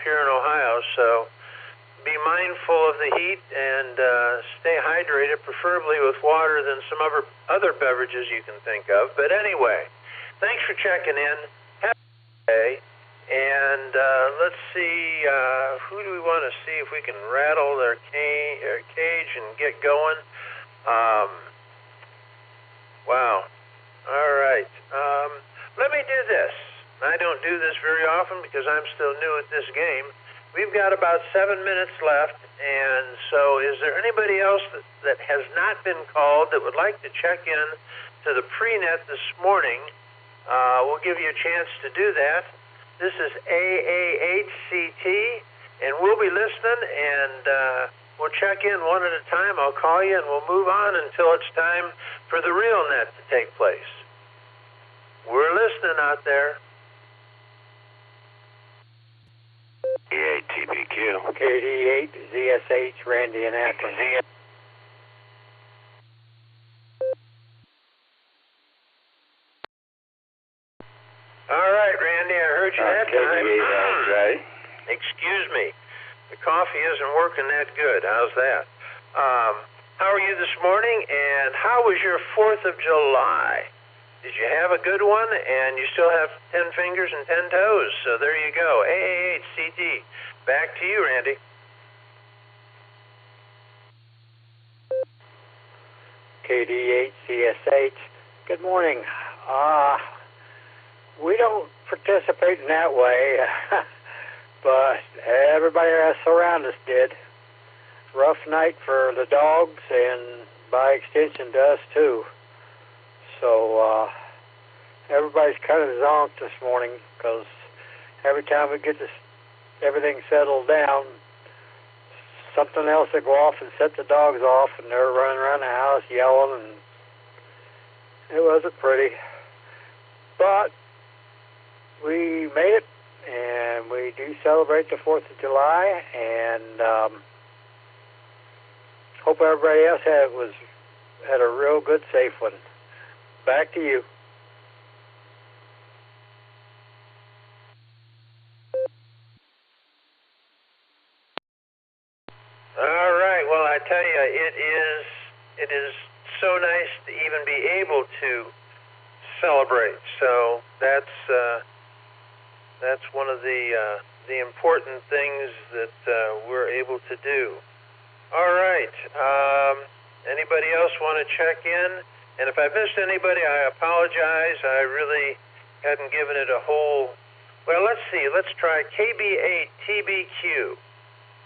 here in Ohio, so be mindful of the heat and stay hydrated, preferably with water than some other beverages you can think of. But anyway, thanks for checking in. Have a good day. And let's see, who do we want to see if we can rattle their cage and get going? Wow. All right. Let me do this. I don't do this very often because I'm still new at this game. We've got about 7 minutes left, and so is there anybody else that has not been called that would like to check in to the pre-net this morning? We'll give you a chance to do that. This is AAHCT, and we'll be listening, and we'll check in one at a time. I'll call you, and we'll move on until it's time for the real net to take place. We're listening out there. TBQ. KD8 ZSH, Randy and Akron. All right, Randy, I heard you that time. Right. Excuse me. The coffee isn't working that good. How's that? How are you this morning, and how was your 4th of July? Did you have a good one, and you still have 10 fingers and 10 toes? So there you go. AAHCT. Back to you, Randy. KD8CSH. Good morning. We don't participate in that way, but everybody else around us did. Rough night for the dogs and by extension to us too. So everybody's kind of zonked this morning because every time we get everything settled down, something else will go off and set the dogs off, and they're running around the house yelling, and it wasn't pretty. But we made it, and we do celebrate the 4th of July, and hope everybody else had a real good, safe one. Back to you. All right. Well, I tell you, it is so nice to even be able to celebrate. So that's one of the important things that we're able to do. All right. Anybody else want to check in? And if I missed anybody, I apologize. I really hadn't given it a whole... Well, let's see. Let's try KB8TBQ.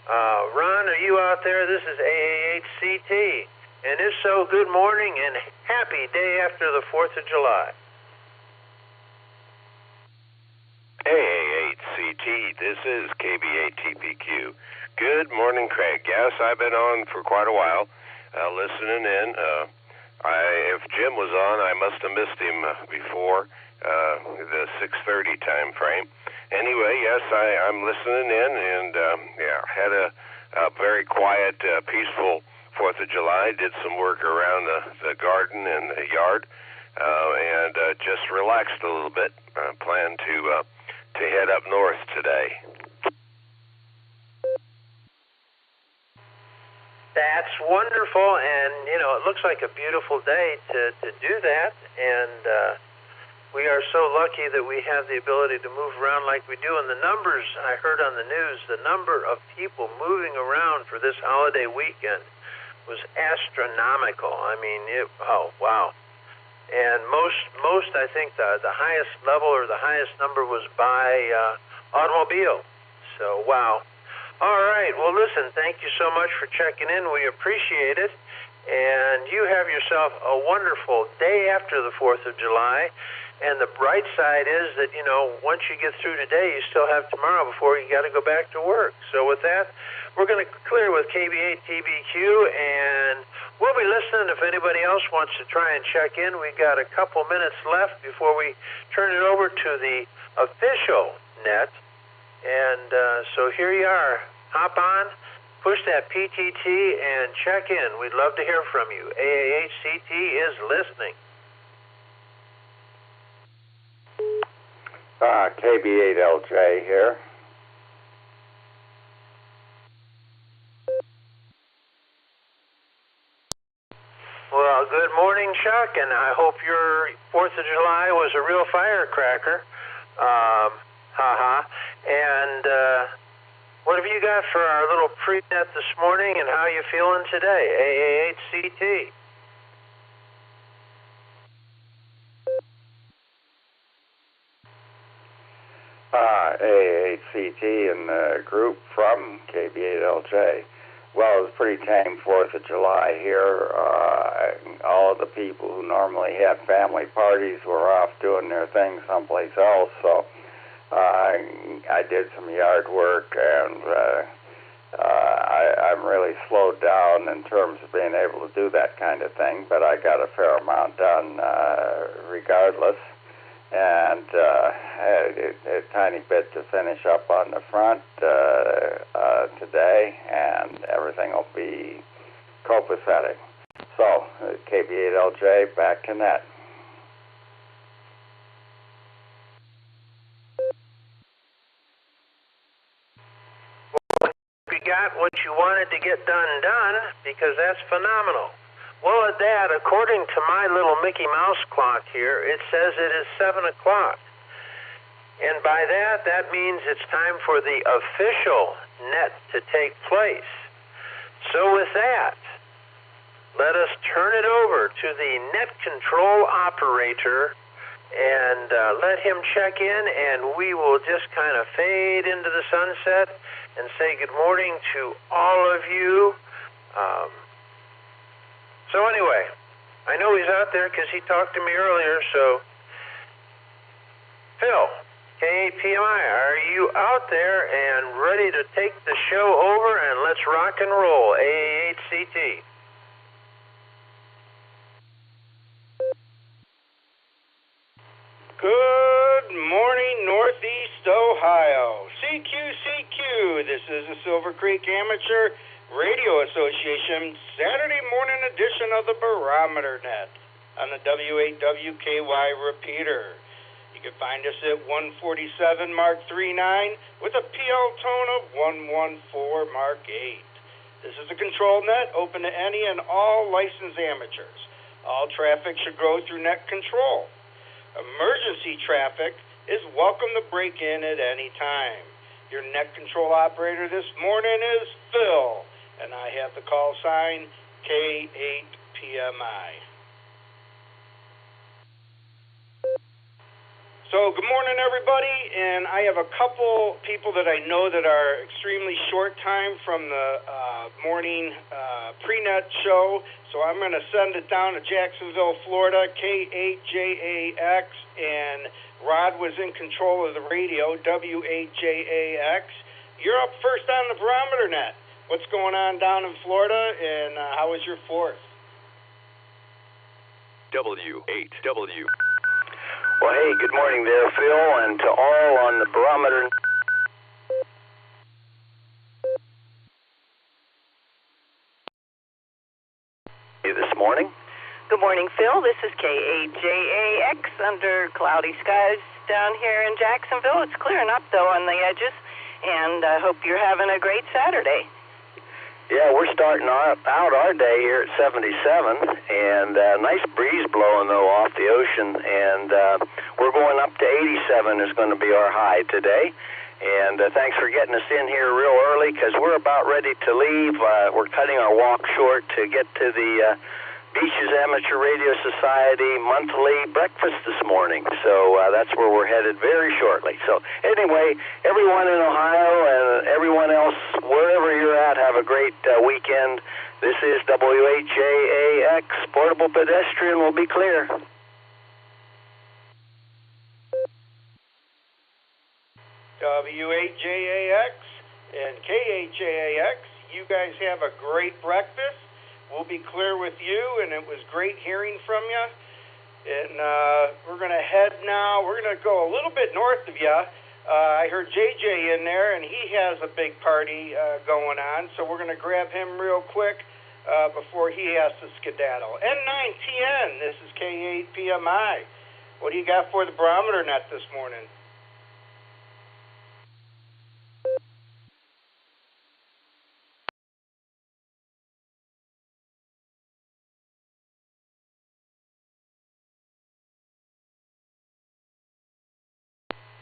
Ron, are you out there? This is AAHCT. And if so, good morning and happy day after the 4th of July. AAHCT, this is KB8TBQ. Good morning, Craig. Yes, I've been on for quite a while, listening in. If Jim was on, I must have missed him before the 6:30 time frame. Anyway, yes, I'm listening in, and had a very quiet, peaceful 4th of July. Did some work around the garden and the yard, and just relaxed a little bit. Plan to head up north today. That's wonderful, and it looks like a beautiful day to do that, and we are so lucky that we have the ability to move around like we do. And the numbers I heard on the news, the number of people moving around for this holiday weekend was astronomical. I mean, oh wow! And most I think the highest level or the highest number was by automobile. So wow. All right. Well, listen, thank you so much for checking in. We appreciate it. And you have yourself a wonderful day after the 4th of July. And the bright side is that, once you get through today, you still have tomorrow before you got to go back to work. So with that, we're going to clear with KB8TBQ, and we'll be listening if anybody else wants to try and check in. We've got a couple minutes left before we turn it over to the official net. And so here you are. Hop on, push that PTT, and check in. We'd love to hear from you. AAHCT is listening. KB8LJ here. Well, good morning, Chuck, and I hope your 4th of July was a real firecracker. And what have you got for our little pre-net this morning, and how are you feeling today? AA8CT. AA8CT and the group from KB8LJ. Well, it was pretty tame 4th of July here. All of the people who normally have family parties were off doing their thing someplace else, so I did some yard work, and I'm really slowed down in terms of being able to do that kind of thing, but I got a fair amount done regardless. And a tiny bit to finish up on the front today, and everything will be copacetic. So, KB8LJ, back to net. Well, you got what you wanted to get done, because that's phenomenal. Well, at that, according to my little Mickey Mouse clock here, it says it is 7 o'clock. And by that means it's time for the official net to take place. So with that, let us turn it over to the net control operator and let him check in, and we will just kind of fade into the sunset and say good morning to all of you. So anyway, I know he's out there because he talked to me earlier, so Phil, K8PMI, are you out there and ready to take the show over, and let's rock and roll, AA8CT. Good morning, Northeast Ohio. CQ, this is the Silvercreek Amateur Radio Association Saturday morning edition of the Barometer Net on the W8WKY repeater. You can find us at 147 Mark 39 with a PL tone of 114 Mark 8. This is a control net open to any and all licensed amateurs. All traffic should go through net control. Emergency traffic is welcome to break in at any time. Your net control operator this morning is Phil, and I have the call sign K8PMI. So good morning, everybody, and I have a couple people that I know that are extremely short time from the morning pre-net show, so I'm going to send it down to Jacksonville, Florida, K8JAX, and Rod was in control of the radio, W8JAX. You're up first on the Barometer Net. What's going on down in Florida, and how was your 4th? W8W. Well, hey, good morning there, Phil, and to all on the Barometer. This morning. Good morning, Phil. This is K8JAX under cloudy skies down here in Jacksonville. It's clearing up, though, on the edges, and I hope you're having a great Saturday. Yeah, we're starting out our day here at 77, and nice breeze blowing, though, off the ocean, and we're going up to 87 is going to be our high today. And thanks for getting us in here real early, because we're about ready to leave. We're cutting our walk short to get to the Beaches Amateur Radio Society monthly breakfast this morning. So that's where we're headed very shortly. So anyway, everyone in Ohio and everyone else, wherever you're at, have a great weekend. This is W8JAX. Portable pedestrian will be clear. W8JAX and K8JAX, you guys have a great breakfast. We'll be clear with you, and it was great hearing from you. And we're going to head now. We're going to go a little bit north of you. I heard JJ in there, and he has a big party going on, so we're going to grab him real quick before he has to skedaddle. N9TN, this is K8PMI. What do you got for the Barometer Net this morning?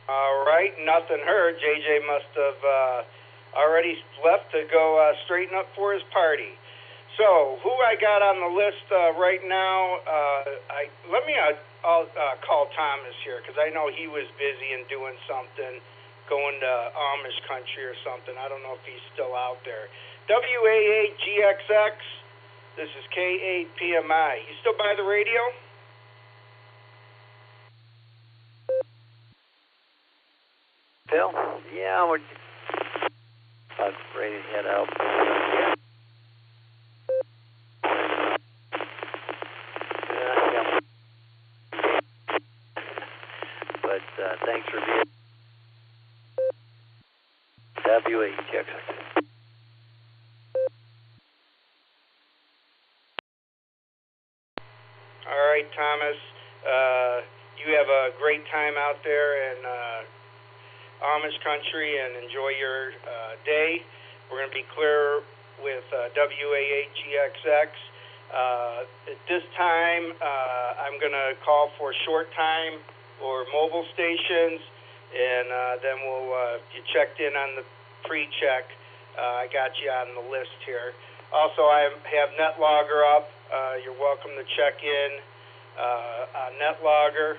All right, nothing heard. JJ must have already left to go straighten up for his party. So, who I got on the list right now? I'll call Thomas here because I know he was busy and doing something, going to Amish country or something. I don't know if he's still out there. WA8GXX. This is K8PMI. You still by the radio? Phil? Yeah, we're about ready to head out. But thanks for being WA8GXX. All right, Thomas. You have a great time out there in Amish country and enjoy your day. We're going to be clear with WA8GXX. At this time, I'm going to call for short time or mobile stations, and then you checked in on the pre-check. I got you on the list here. Also, I have NetLogger up. You're welcome to check in on NetLogger.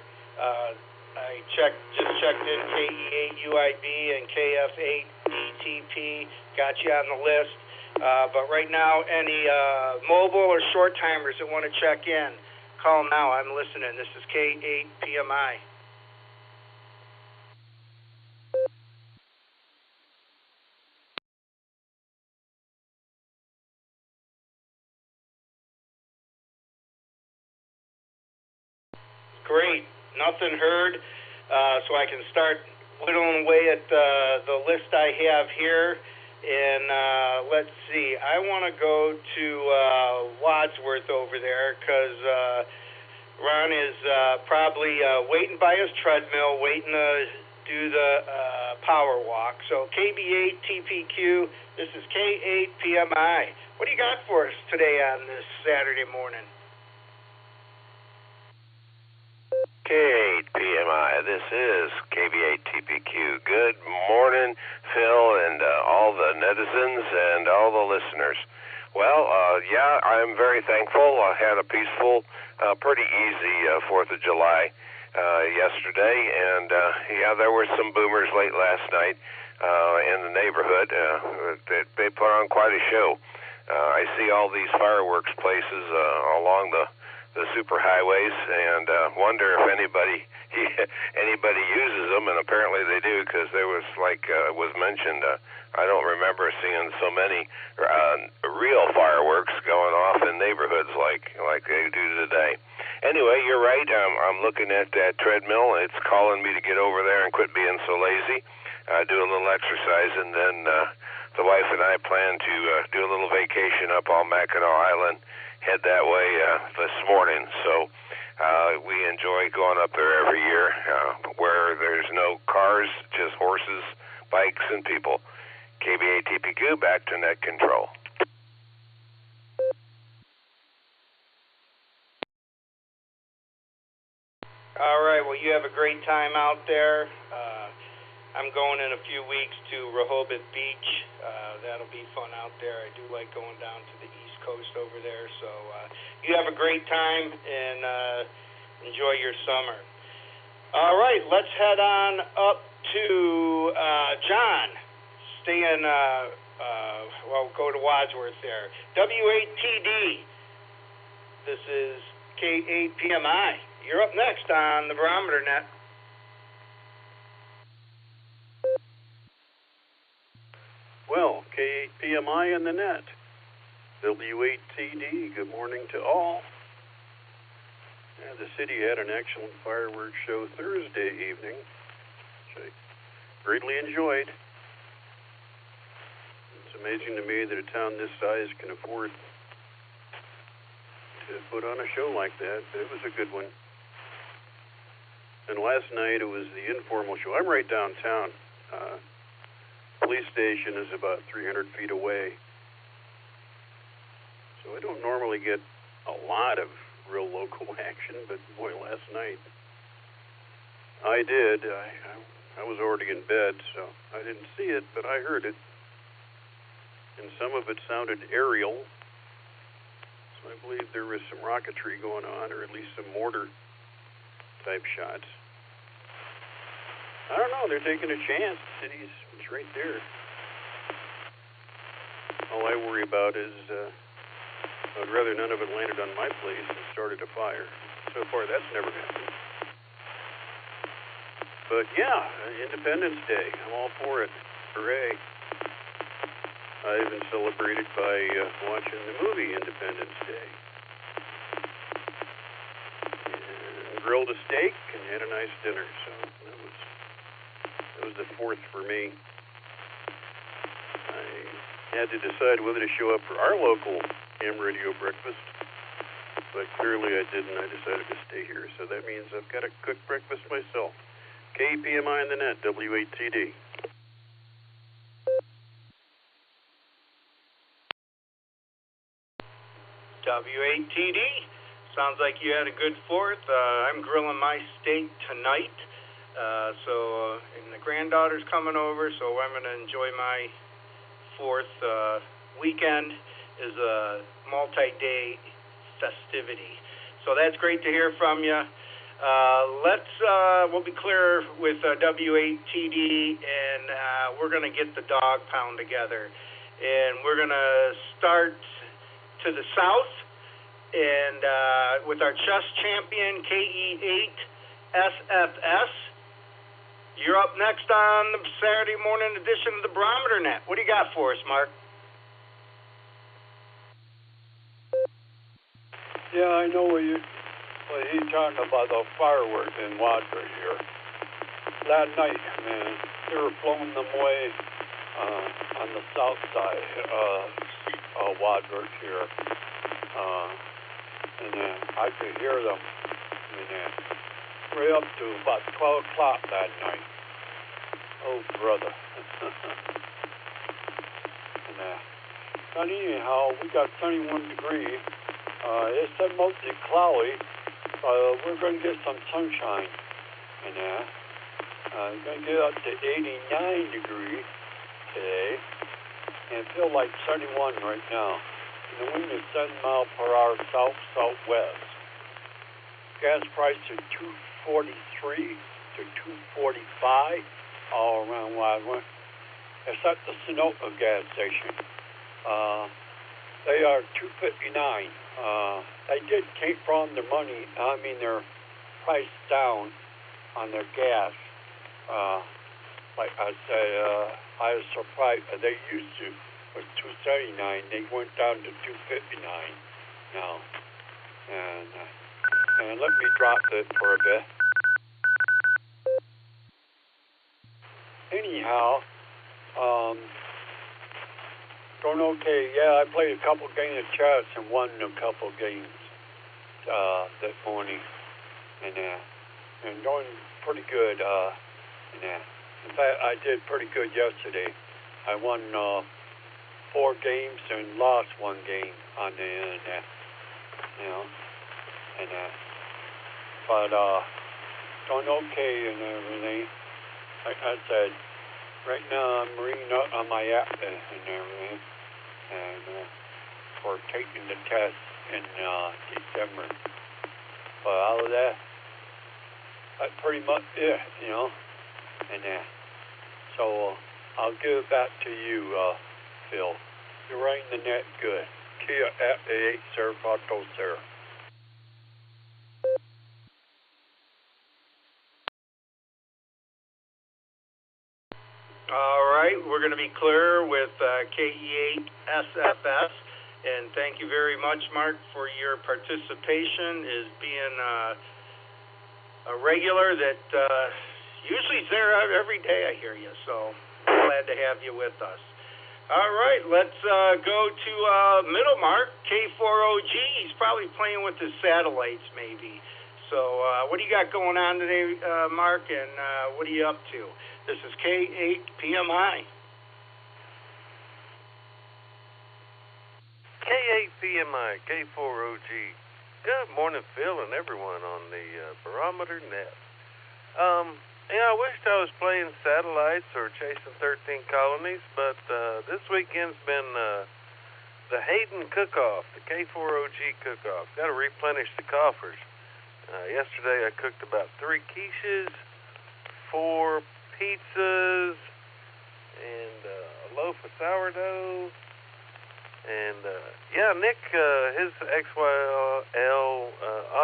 I just checked in KE8UIB and KF8DTP. Got you on the list. But right now, any mobile or short timers that want to check in, call now. I'm listening. This is K8PMI. Great. Nothing heard. So I can start whittling away at the list I have here. And let's see. I want to go to Wadsworth over there because Ron is probably waiting by his treadmill, waiting to do the power walk. So KB8TPQ, this is K8PMI. What do you got for us today on this Saturday morning? K8PMI, this is KB8TPQ. Good morning, Phil, and all the netizens and all the listeners. Well, yeah, I'm very thankful. I had a peaceful, pretty easy 4th of July yesterday, and yeah, there were some boomers late last night in the neighborhood. They put on quite a show. I see all these fireworks places along the superhighways, and wonder if anybody uses them, and apparently they do, because there was, like was mentioned, I don't remember seeing so many real fireworks going off in neighborhoods like they do today. Anyway, you're right. I'm looking at that treadmill. It's calling me to get over there and quit being so lazy. Do a little exercise, and then the wife and I plan to do a little vacation up on Mackinac Island. Head that way this morning. So we enjoy going up there every year where there's no cars, just horses, bikes, and people. KB8TPQ, back to net control. All right, well, you have a great time out there. I'm going in a few weeks to Rehoboth Beach. That'll be fun out there. I do like going down to the East Coast over there. So you have a great time and enjoy your summer. All right, let's head on up to John. Stay in, go to Wadsworth there. W8TD. This is K8PMI. You're up next on the Barometer Net. Well, K8PMI in the net. W8TD, good morning to all. The city had an excellent fireworks show Thursday evening, which I greatly enjoyed. It's amazing to me that a town this size can afford to put on a show like that. It was a good one. And last night it was the informal show. I'm right downtown. Police station is about 300 feet away. So I don't normally get a lot of real local action, but boy, last night I did. I I was already in bed, so I didn't see it, but I heard it. And some of it sounded aerial, so I believe there was some rocketry going on, or at least some mortar-type shots. I don't know, they're taking a chance. The city's it's right there. All I worry about is I'd rather none of it landed on my place and started a fire. So far, that's never happened. But yeah, Independence Day, I'm all for it. Hooray. I even celebrated by watching the movie Independence Day. And grilled a steak and had a nice dinner. So that was the 4th for me. I had to decide whether to show up for our local ham radio breakfast, but clearly I didn't. I decided to stay here. So that means I've got to cook breakfast myself. KPMI on the net, W8TD. W8TD. Sounds like you had a good 4th. I'm grilling my steak tonight. And the granddaughter's coming over, so I'm going to enjoy my 4th weekend. Is a multi-day festivity. So that's great to hear from you. We'll be clear with W8TD, and we're going to get the dog pound together. And we're going to start to the south, and with our chess champion, KE8SFS. You're up next on the Saturday morning edition of the Barometer Net. What do you got for us, Mark? Yeah, I know what he's talking about, the fireworks in Wadford here. That night, man, they were blowing them away on the south side of Wadford here. And I could hear them way up to about 12 o'clock that night. Oh, brother. And anyhow, we got 31 degrees. It said mostly cloudy. We're going to get some sunshine in there. We're going to get up to 89 degrees today. And feel like 71 right now. And the wind is 7 miles per hour south-southwest. Gas price is $2.43 to $2.45 all around Wadford. It's at the Sunoco gas station. They are $2.59. They did take from their money. Their price down on their gas. Like I said, I was surprised. They used to was $2.79. They went down to $2.59 now. And let me drop it for a bit. Anyhow, going okay. Yeah, I played a couple games of chess and won a couple games this morning, and going pretty good. In fact, I did pretty good yesterday. I won 4 games and lost 1 game on the internet. But going okay and everything. Like I said, right now I'm reading up on my app and everything, and for taking the test in December. But all of that, that's pretty much it, so I'll give it back to you, Phil. You're writing the net good. Kia at 8 Servato, sir. All right, we're going to be clear with KE8SFS, and thank you very much, Mark, for your participation as being a regular that usually is there every day, I hear you, so glad to have you with us. All right, let's go to Middle Mark, K4OG. He's probably playing with his satellites, maybe. So what do you got going on today, Mark, and what are you up to? This is K8PMI. K8PMI, K4OG. Good morning, Phil, and everyone on the Barometer Net. Yeah, I wished I was playing satellites or chasing 13 colonies, but this weekend's been the Hayden cook-off, the K4OG cook-off. Got to replenish the coffers. Yesterday I cooked about 3 quiches, 4 pizzas, and a loaf of sourdough. And, Nick, his XYL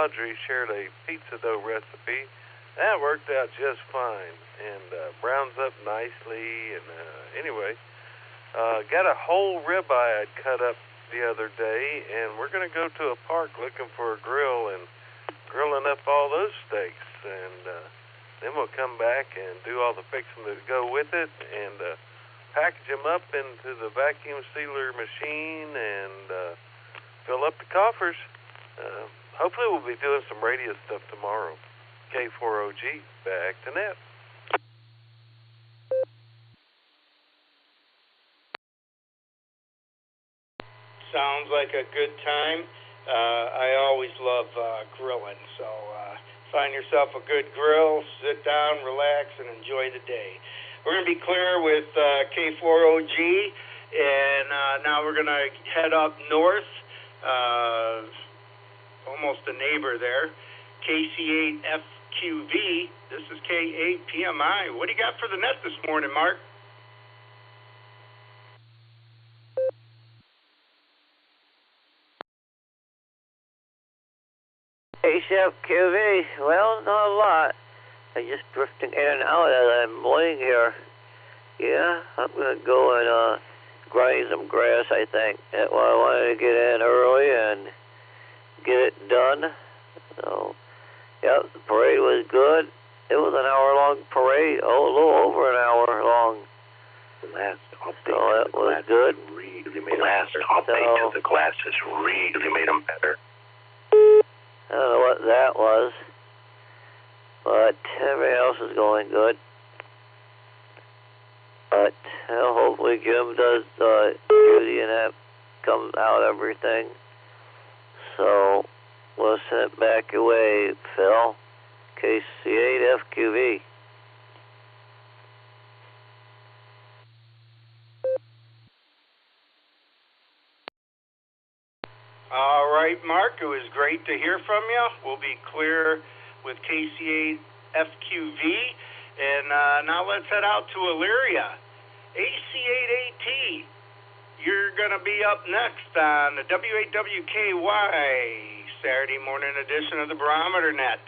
Audrey shared a pizza dough recipe. That worked out just fine and browns up nicely. And anyway, got a whole ribeye I'd cut up the other day, and we're going to go to a park looking for a grill and grilling up all those steaks. And then we'll come back and do all the fixing that go with it and package them up into the vacuum sealer machine and fill up the coffers. Hopefully we'll be doing some radio stuff tomorrow. K4OG, back to net. Sounds like a good time. I always love grilling, so find yourself a good grill, sit down, relax, and enjoy the day. We're going to be clear with K4OG, and now we're going to head up north, almost a neighbor there, KC8FQV. This is K8PMI. What do you got for the net this morning, Mark? KC8FQV, well, not a lot. I'm just drifting in and out as I'm laying here. Yeah, I'm going to go and grind some grass, I think. That's why I wanted to get in early and get it done. So, yep, the parade was good. It was an hour-long parade, a little over an hour long. The last update so it was good. Really made the glasses really made them better. I don't know what that was, but everything else is going good. But hopefully Jim does duty and that comes out everything. So we'll send it back away, Phil. KC8FQV. All right, Mark, it was great to hear from you. We'll be clear with KC8FQV. And now let's head out to Elyria. AC8AT, you're going to be up next on the WAWKY Saturday morning edition of the Barometer Net.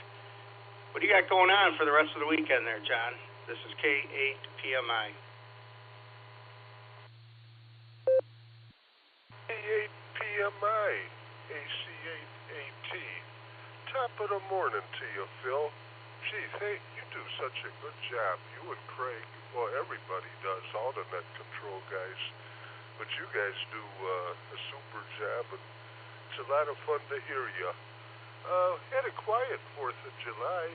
What do you got going on for the rest of the weekend there, John? This is K8PMI. K8PMI, AC8AT. Top of the morning to you, Phil. Gee, hey, you do such a good job. You and Craig, well, everybody does, all the net control guys. But you guys do a super job, and it's a lot of fun to hear you. Had a quiet 4th of July.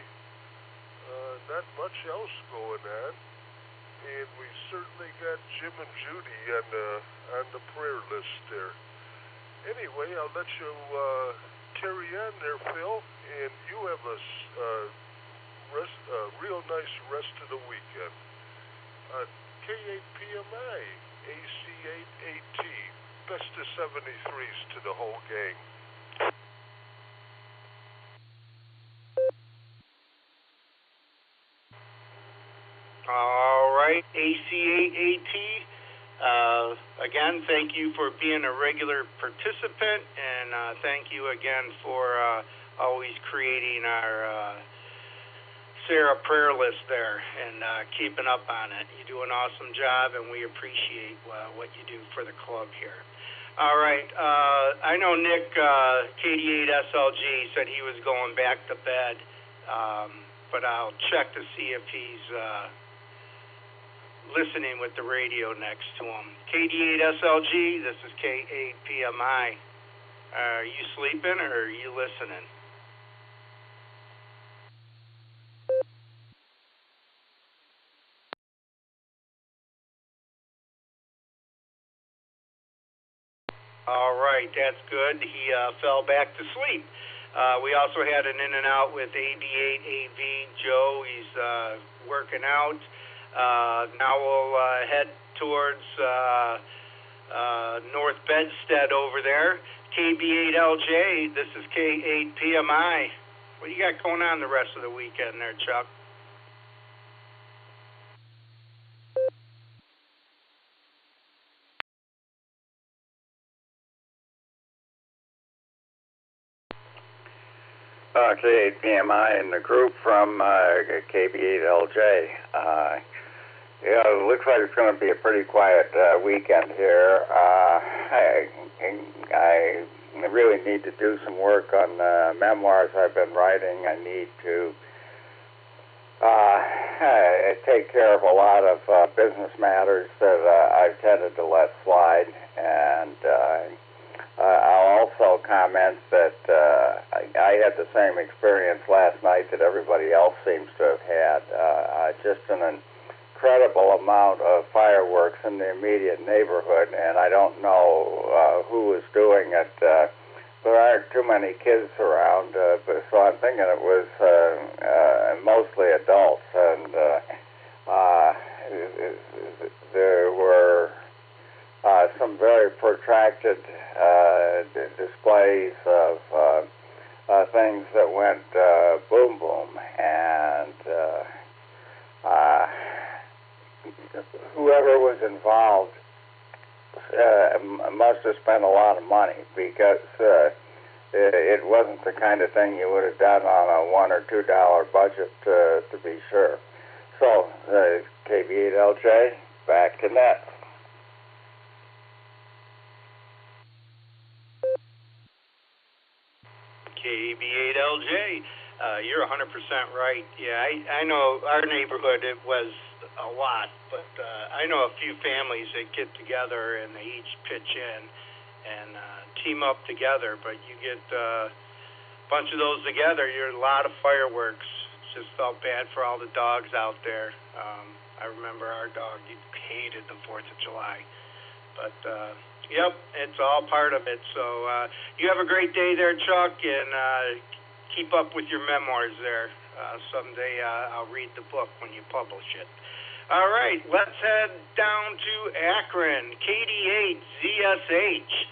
Not much else going on. And we certainly got Jim and Judy on the prayer list there. Anyway, I'll let you carry on there, Phil, and you have a real nice rest of the weekend. K8PMI, AC8AT, best of 73s to the whole gang. All right, AC8AT. Again, thank you for being a regular participant, and thank you again for always creating our Sarah prayer list there and keeping up on it. You do an awesome job, and we appreciate what you do for the club here. All right, I know Nick, KD8SLG, said he was going back to bed, but I'll check to see if he's listening with the radio next to him. KD8SLG, this is K8PMI. Are you sleeping or are you listening? All right, that's good. He fell back to sleep. We also had an in and out with AB8AV Joe. He's working out. Now we'll head towards North Bedstead over there. KB8LJ, this is K8PMI. What do you got going on the rest of the weekend there, Chuck? K8PMI and the group from KB8LJ. It looks like it's going to be a pretty quiet weekend here. I really need to do some work on memoirs I've been writing. I need to take care of a lot of business matters that I've tended to let slide, and I'll also comment that I had the same experience last night that everybody else seems to have had. Just an incredible amount of fireworks in the immediate neighborhood, and I don't know who is doing it. There aren't too many kids around, but so I'm thinking it was mostly adults, and there were some very protracted displays of things that went boom boom, and whoever was involved must have spent a lot of money, because it wasn't the kind of thing you would have done on a $1 or $2 budget, to be sure. So, KB8LJ, back to net. KB8LJ, you're 100% right. Yeah, I know our neighborhood, it was a lot, but I know a few families that get together and they each pitch in and team up together, but you get a bunch of those together, you're a lot of fireworks. Just felt bad for all the dogs out there. I remember our dog, he hated the 4th of July, but yep, it's all part of it. So you have a great day there, Chuck, and keep up with your memoirs there. Someday I'll read the book when you publish it. All right, let's head down to Akron, KD8ZSH.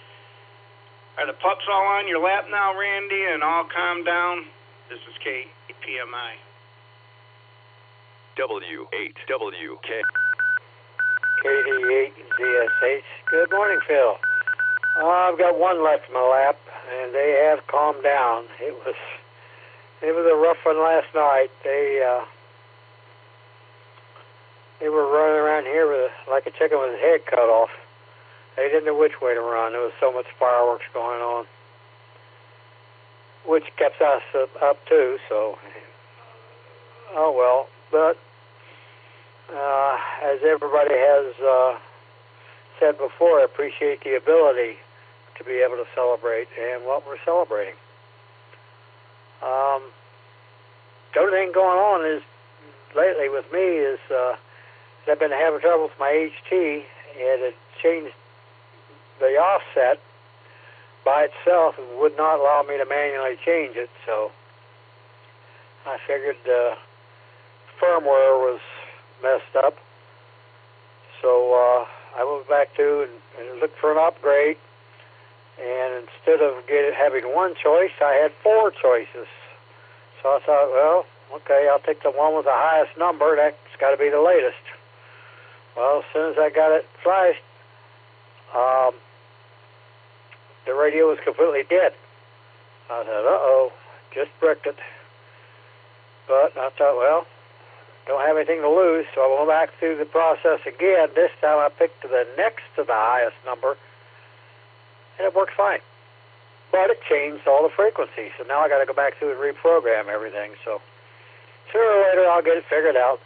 Are the pups all on your lap now, Randy, and all calmed down? This is KPMI. W8WK. KD8ZSH. Good morning, Phil. I've got one left in my lap, and they have calmed down. It was a rough one last night. They were running around here like a chicken with his head cut off. They didn't know which way to run. There was so much fireworks going on, which kept us up too. So, oh well. But as everybody has said before, I appreciate the ability to be able to celebrate and what we're celebrating. The only thing going on is lately with me is I've been having trouble with my HT, and it changed the offset by itself and would not allow me to manually change it. So I figured firmware was messed up. So I went back to and looked for an upgrade. And instead of having one choice, I had 4 choices. So I thought, well, okay, I'll take the one with the highest number. That's got to be the latest. Well, as soon as I got it flashed, the radio was completely dead. I thought, uh-oh, just bricked it. But I thought, well, don't have anything to lose, so I went back through the process again. This time I picked the next to the highest number, and it worked fine. But it changed all the frequencies, so now I got to go back through and reprogram everything. So sooner or later I'll get it figured out.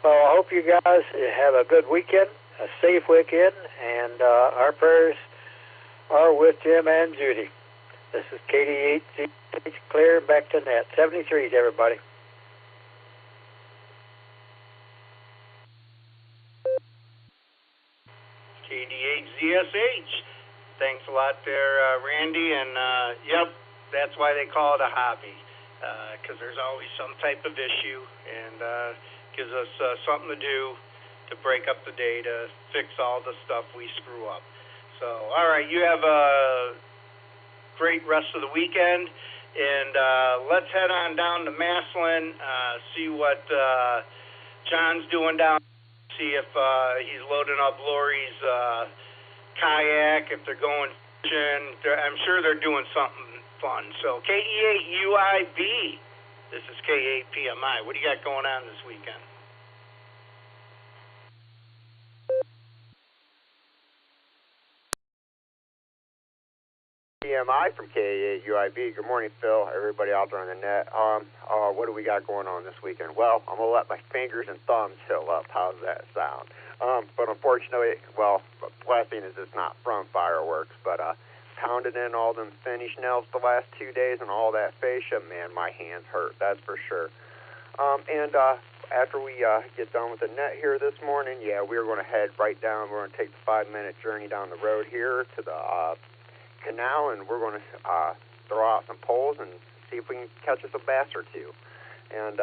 Well, I hope you guys have a good weekend, a safe weekend, and our prayers are with Jim and Judy. This is KD8, clear back to net. 73s, everybody. KD8ZSH. Thanks a lot there, Randy. And, yep, that's why they call it a hobby, because there's always some type of issue, and gives us something to do to break up the day, to fix all the stuff we screw up. So, all right, you have a great rest of the weekend, and let's head on down to Maslin, see what John's doing down, see if he's loading up Lori's kayak, if they're going fishing. I'm sure they're doing something fun. So KE8UIB, this is K8PMI. What do you got going on this weekend? PMI from KE8UIB. Good morning, Phil. Everybody out there on the net. What do we got going on this weekend? Well, I'm going to let my fingers and thumbs fill up. How's that sound? But unfortunately, well, blessing is it's not from fireworks, but pounded in all them finish nails the last 2 days and all that fascia, man, my hands hurt, that's for sure. And after we get done with the net here this morning, yeah, we're going to head right down. We're going to take the 5-minute journey down the road here to the canal, and we're going to throw out some poles and see if we can catch us a bass or two. And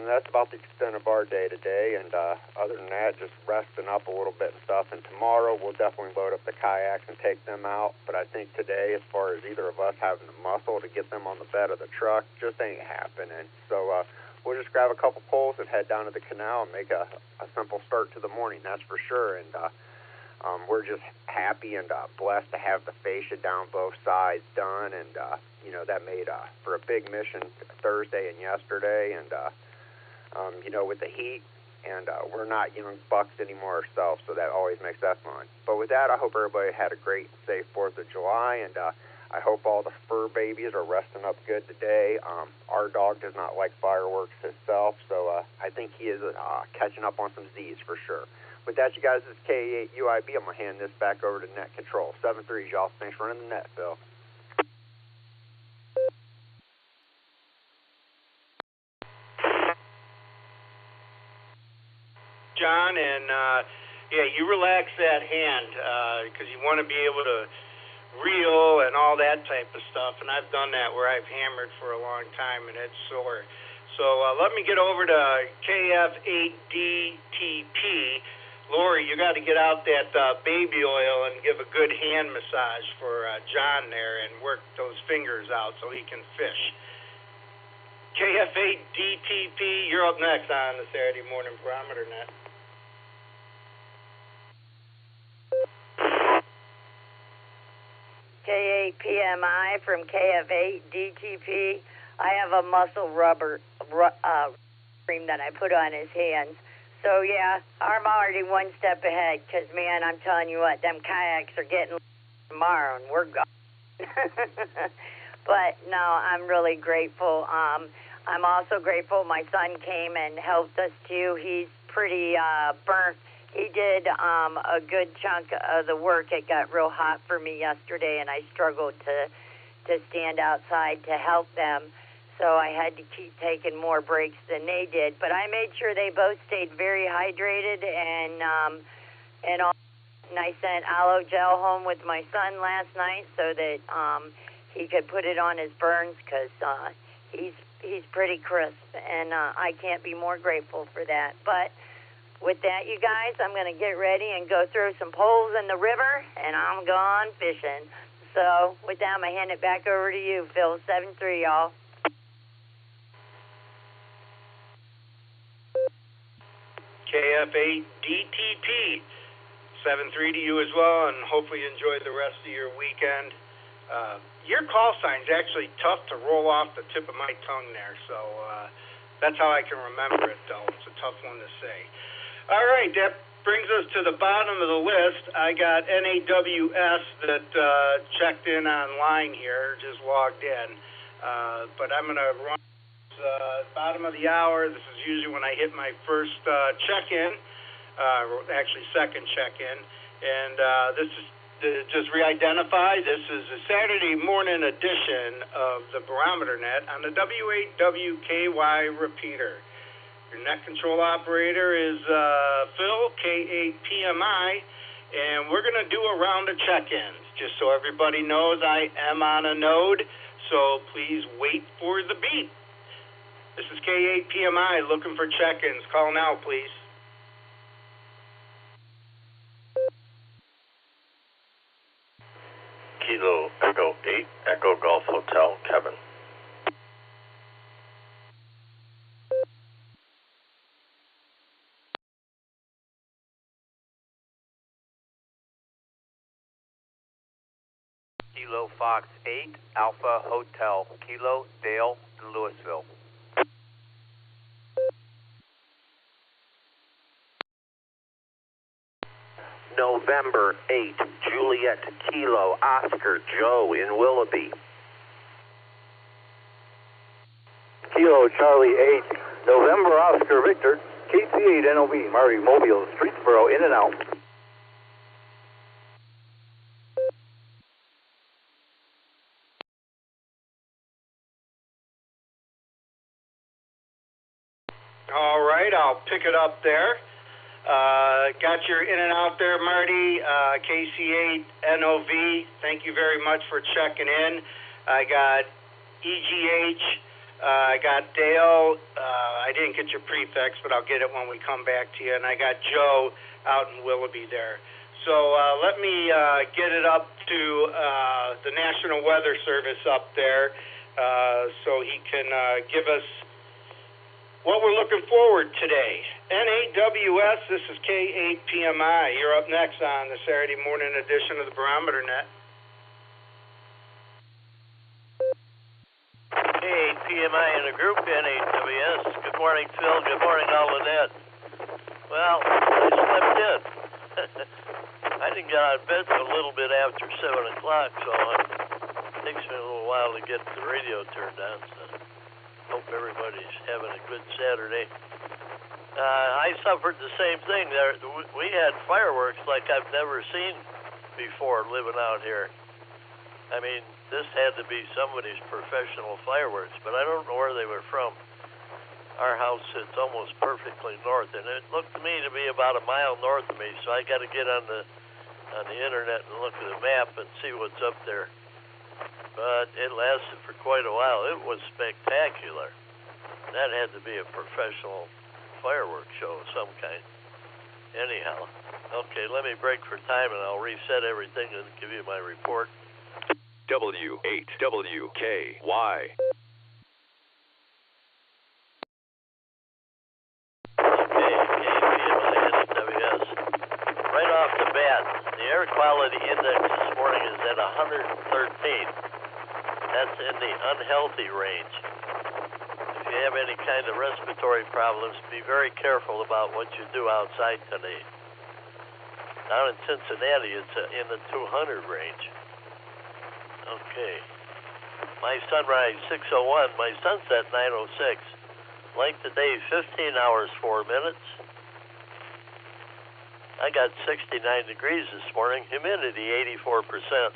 that's about the extent of our day today, and other than that, just resting up a little bit and stuff. And tomorrow we'll definitely load up the kayaks and take them out, but I think today, as far as either of us having the muscle to get them on the bed of the truck, just ain't happening. So we'll just grab a couple poles and head down to the canal and make a simple start to the morning, that's for sure. And we're just happy and blessed to have the fascia down both sides done, and you know, that made for a big mission Thursday and yesterday, and you know, with the heat, and we're not young bucks anymore ourselves, so that always makes that fun. But with that, I hope everybody had a great, safe 4th of July, and I hope all the fur babies are resting up good today. Our dog does not like fireworks himself, so I think he is catching up on some Z's for sure. With that, you guys, this is KE8UIB. I'm going to hand this back over to Net Control. 7-3, y'all. Thanks for running the net, Phil. John, and yeah, you relax that hand because you want to be able to reel and all that type of stuff, and I've done that where I've hammered for a long time and it's sore. So let me get over to KF8DTP. Lori, you got to get out that baby oil and give a good hand massage for John there and work those fingers out so he can fish. KF8DTP, you're up next on the Saturday Morning Barometer Net. K8PMI from KF8DTP. I have a muscle rubber cream that I put on his hands. So, yeah, I'm already one step ahead because, man, I'm telling you what, them kayaks are getting tomorrow and we're gone. But, no, I'm really grateful. I'm also grateful my son came and helped us, too. He's pretty burnt. He did a good chunk of the work. It got real hot for me yesterday, and I struggled to stand outside to help them. So I had to keep taking more breaks than they did. But I made sure they both stayed very hydrated, and I sent aloe gel home with my son last night so that he could put it on his burns because he's pretty crisp, and I can't be more grateful for that. But with that, you guys, I'm going to get ready and go throw some poles in the river, and I'm gone fishing. So with that, I'm going to hand it back over to you, Phil. 7-3, y'all. KF8DTP, 7-3 to you as well, and hopefully you enjoy the rest of your weekend. Your call sign's actually tough to roll off the tip of my tongue there, so that's how I can remember it, though. It's a tough one to say. All right, that brings us to the bottom of the list. I got NAWS that checked in online here, just logged in, but I'm going to run bottom of the hour. This is usually when I hit my first check-in, actually second check-in, and this is just re-identify. This is a Saturday morning edition of the Barometer Net on the W8WKY repeater. Your net control operator is Phil, K8PMI, and we're going to do a round of check-ins. Just so everybody knows, I am on a node, so please wait for the beep. This is K8PMI looking for check-ins. Call now, please. Kilo Echo 8, Echo Golf Hotel, Kevin. Kilo Fox 8, Alpha Hotel, Kilo Dale in Louisville. November 8, Juliet Kilo Oscar Joe in Willoughby. Kilo Charlie 8, November Oscar Victor, KC8 NOV, Marty Mobile, Streetsboro, in and out. All right, I'll pick it up there. Got your in and out there, Marty. KC8 NOV, thank you very much for checking in. I got EGH, I got Dale. I didn't get your prefix, but I'll get it when we come back to you. And I got Joe out in Willoughby there. So let me get it up to the National Weather Service up there so he can give us what we're looking forward today. NAWS, this is K8PMI. You're up next on the Saturday morning edition of the Barometer Net. K8PMI in the group, NAWS. Good morning, Phil. Good morning, all of that. Well, I slept in. I didn't get out of bed till a little bit after 7 o'clock, so it takes me a little while to get the radio turned on. So hope everybody's having a good Saturday. I suffered the same thing. We had fireworks like I've never seen before living out here. I mean, this had to be somebody's professional fireworks, but I don't know where they were from. Our house sits almost perfectly north, and it looked to me to be about a mile north of me, so I got to get on the internet and look at the map and see what's up there. But it lasted for quite a while. It was spectacular. That had to be a professional fireworks show of some kind. Anyhow, okay, let me break for time and I'll reset everything and give you my report. W8WKY. Okay, KPMI right off the bat, the air quality index this morning is at 113. That's in the unhealthy range. If you have any kind of respiratory problems, be very careful about what you do outside today. Down in Cincinnati, it's in the 200 range. Okay. My sunrise, 6:01. My sunset, 9:06. Length of day, 15 hours, 4 minutes. I got 69 degrees this morning. Humidity, 84%.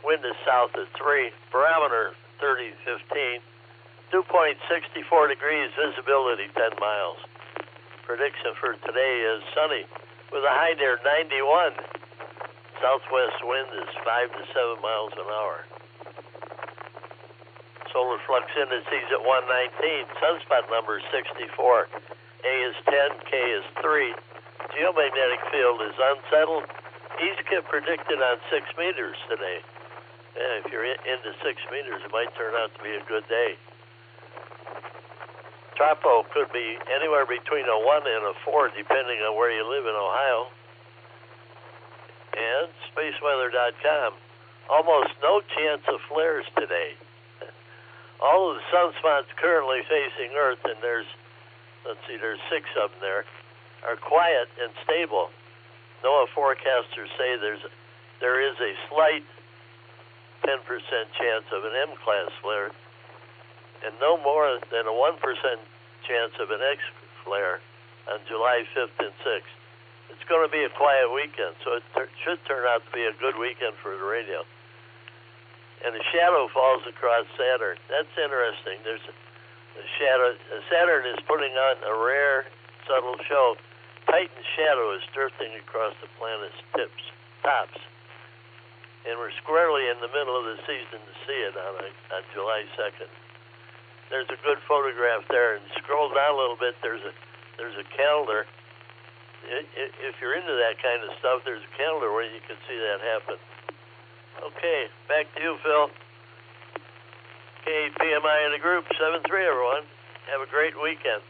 Wind is south at 3. Barometer, 3015. Dew point, 64 degrees. Visibility, 10 miles. Prediction for today is sunny with a high near 91. Southwest wind is 5 to 7 miles an hour. Solar flux indices at 119. Sunspot number 64. A is 10, K is 3. Geomagnetic field is unsettled. East kip predicted on 6 meters today. Yeah, if you're into 6 meters, it might turn out to be a good day. Tropo could be anywhere between a 1 and a 4, depending on where you live in Ohio. And spaceweather.com, almost no chance of flares today. All of the sunspots currently facing Earth, and there's 6 of them there, are quiet and stable. NOAA forecasters say there is a slight 10% chance of an M-class flare, and no more than a 1% chance of an X flare on July 5th and 6th. It's going to be a quiet weekend, so it should turn out to be a good weekend for the radio. And a shadow falls across Saturn. That's interesting. There's a shadow. Saturn is putting on a rare, subtle show. Titan shadow is drifting across the planet's tops. and we're squarely in the middle of the season to see it on July 2nd. There's a good photograph there, and scroll down a little bit. There's a calendar. If you're into that kind of stuff, there's a calendar where you can see that happen. Okay, back to you, Phil. Okay, PMI in the group, 7-3, everyone. Have a great weekend,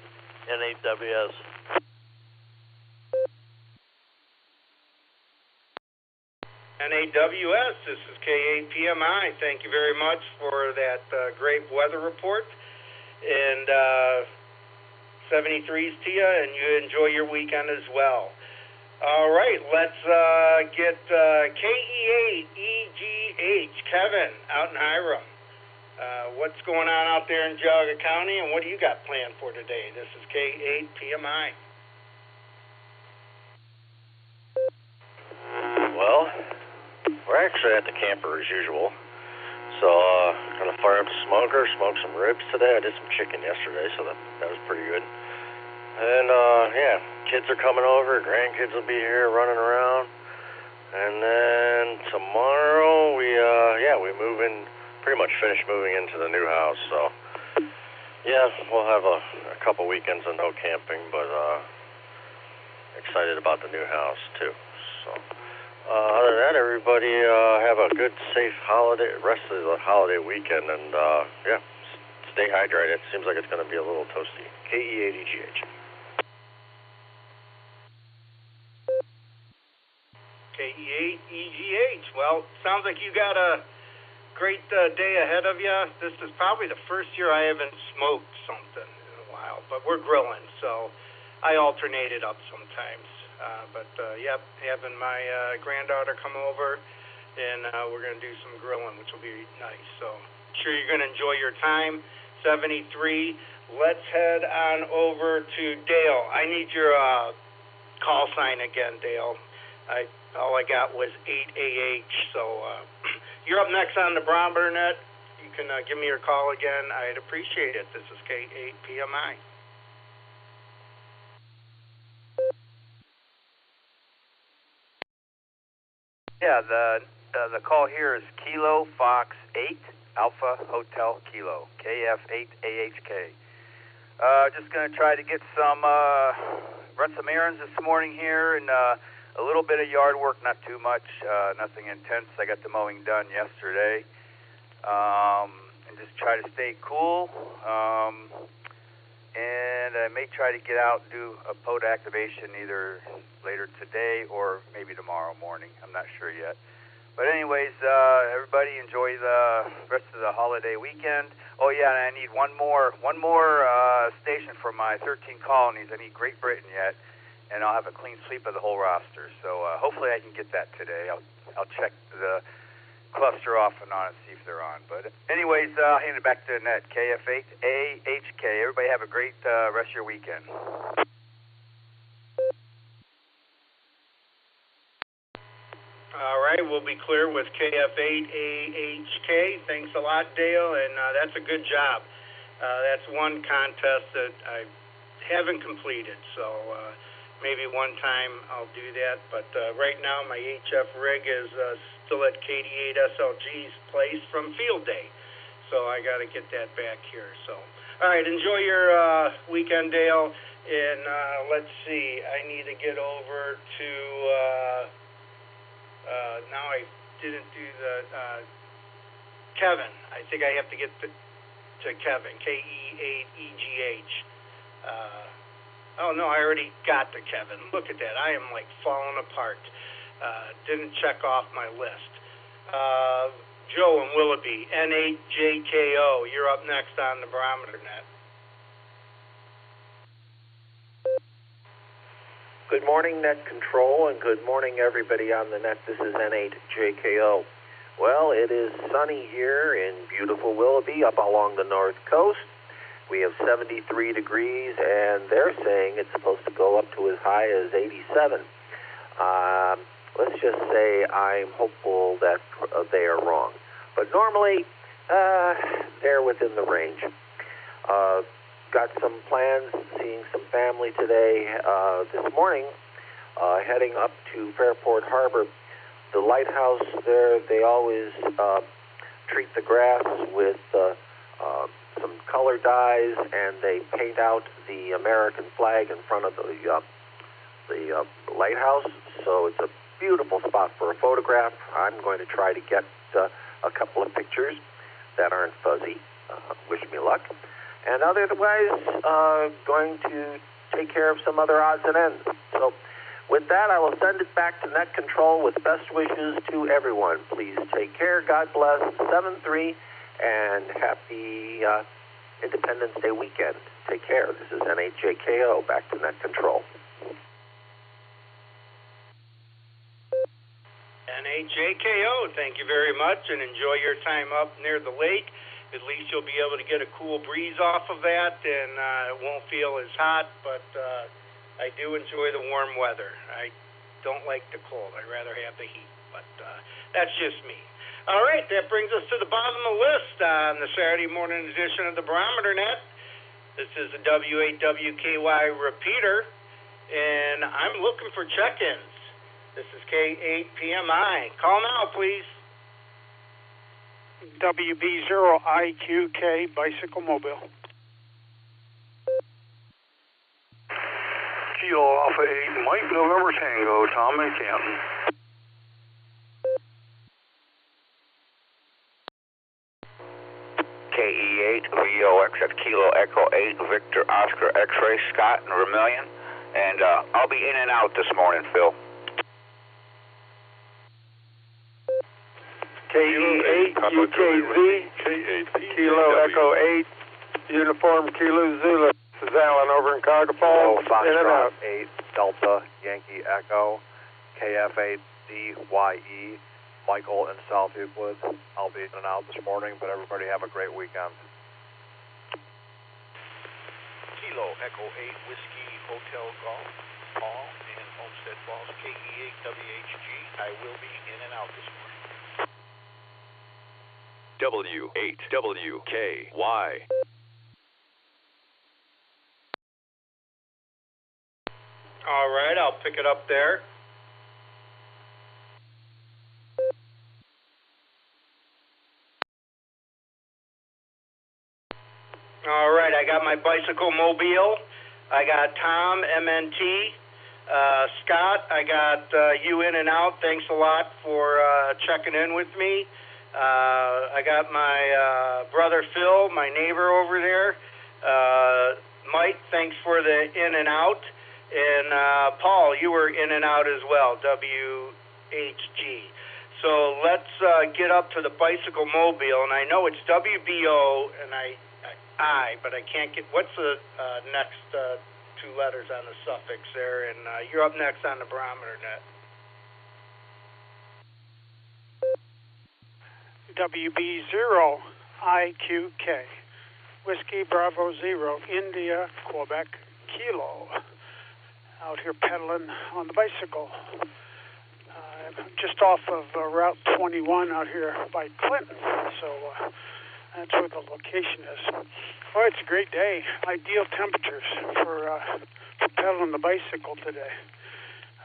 N8WS. N8WS, this is K8PMI. Thank you very much for that great weather report. And 73s to you, and you enjoy your weekend as well. All right, let's get KE8EGH, Kevin, out in Hiram. What's going on out there in Geauga County, and what do you got planned for today? This is K8PMI. Well, we're actually at the camper as usual. So, gonna fire up the smoker, smoke some ribs today. I did some chicken yesterday, so that was pretty good. And, yeah, kids are coming over, grandkids will be here running around. And then tomorrow, we move in, pretty much finished moving into the new house, so, yeah, we'll have a couple weekends of no camping, but, excited about the new house, too, so. Other than that, everybody have a good, safe rest of the holiday weekend, and yeah, stay hydrated. It seems like it's going to be a little toasty. KE8EGH. KE8EGH. Well, sounds like you got a great day ahead of you. This is probably the first year I haven't smoked something in a while, but we're grilling, so I alternate it up sometimes. Yep, having my granddaughter come over, and we're going to do some grilling, which will be nice. So I'm sure you're going to enjoy your time. 73. Let's head on over to Dale. I need your call sign again, Dale. All I got was 8AH. So you're up next on the Barometer Net. You can give me your call again. I'd appreciate it. This is K8PMI. Yeah, the call here is Kilo Fox 8 Alpha Hotel Kilo, KF8AHK. Just going to try to get run some errands this morning here, and a little bit of yard work, not too much, nothing intense. I got the mowing done yesterday, and just try to stay cool. And I may try to get out and do a POD activation either later today or maybe tomorrow morning. I'm not sure yet. But anyways, everybody enjoy the rest of the holiday weekend. Oh yeah, and I need one more station for my 13 colonies. I need Great Britain yet, and I'll have a clean sweep of the whole roster. So hopefully I can get that today. I'll check the cluster off and on and see if they're on. But anyways, I'll hand it back to the net. KF8AHK. Everybody have a great rest of your weekend. All right, we'll be clear with KF8AHK. Thanks a lot, Dale, and that's a good job. That's one contest that I haven't completed, so maybe one time I'll do that. But right now, my HF rig is still at KD8SLG's place from field day, so I got to get that back here. So, all right, enjoy your weekend, Dale, and let's see. I need to get over to. Now I didn't do the Kevin. I think I have to get to Kevin. KE8EGH. Oh no, I already got to Kevin. Look at that. I am like falling apart. Didn't check off my list. Joe and Willoughby, N8JKO. You're up next on the Barometer Net. Good morning, Net Control, and good morning, everybody on the net. This is N8JKO. Well, it is sunny here in beautiful Willoughby up along the north coast. We have 73 degrees, and they're saying it's supposed to go up to as high as 87. Let's just say I'm hopeful that they are wrong. But normally, they're within the range. Got some plans, seeing some family today. This morning, heading up to Fairport Harbor. the lighthouse there, they always treat the grass with some color dyes, and they paint out the American flag in front of the lighthouse. So it's a beautiful spot for a photograph. I'm going to try to get a couple of pictures that aren't fuzzy. Wish me luck. And otherwise, going to take care of some other odds and ends. So with that, I will send it back to Net Control with best wishes to everyone. Please take care. God bless. 7-3, and happy Independence Day weekend. Take care. This is NHJKO. Back to Net Control. NHJKO, thank you very much, and enjoy your time up near the lake. At least you'll be able to get a cool breeze off of that, and it won't feel as hot, but I do enjoy the warm weather. I don't like the cold. I'd rather have the heat, but that's just me. All right, that brings us to the bottom of the list on the Saturday morning edition of the Barometer Net. This is a W8WKY repeater, and I'm looking for check-ins. This is K8PMI. Call now, please. WB0IQK Bicycle Mobile. Kilo Alpha 8 Mike November Tango, Tom in Canton. KE8 VOX at Kilo Echo 8 Victor Oscar X-Ray Scott in Vermilion, and I'll be in and out this morning, Phil. KE8 UKZ Kilo Echo 8 Uniform Kilo Zulu. This is Alan over in Cuyahoga Falls. In and out. 8 Delta Yankee Echo KF8 DYE Michael in South Euclid. I'll be in and out this morning, but everybody have a great weekend. Kilo Echo 8 Whiskey Hotel Golf Hall in Homestead Falls, KE8 WHG. I will be in and out this morning. W8WKY. All right, I'll pick it up there. All right, I got my bicycle mobile. I got Tom, MNT. Scott, I got you in and out. Thanks a lot for checking in with me. I got my brother Phil, my neighbor over there. Mike, thanks for the in and out. And Paul, you were in and out as well, WHG. So let's get up to the bicycle mobile. And I know it's WBO, and but I can't get, what's the next two letters on the suffix there? And you're up next on the Barometer Net. WB0IQK Whiskey Bravo 0 India Quebec Kilo. Out here pedaling on the bicycle. Just off of Route 21 out here by Clinton. So that's where the location is. Oh, it's a great day. Ideal temperatures for pedaling the bicycle today.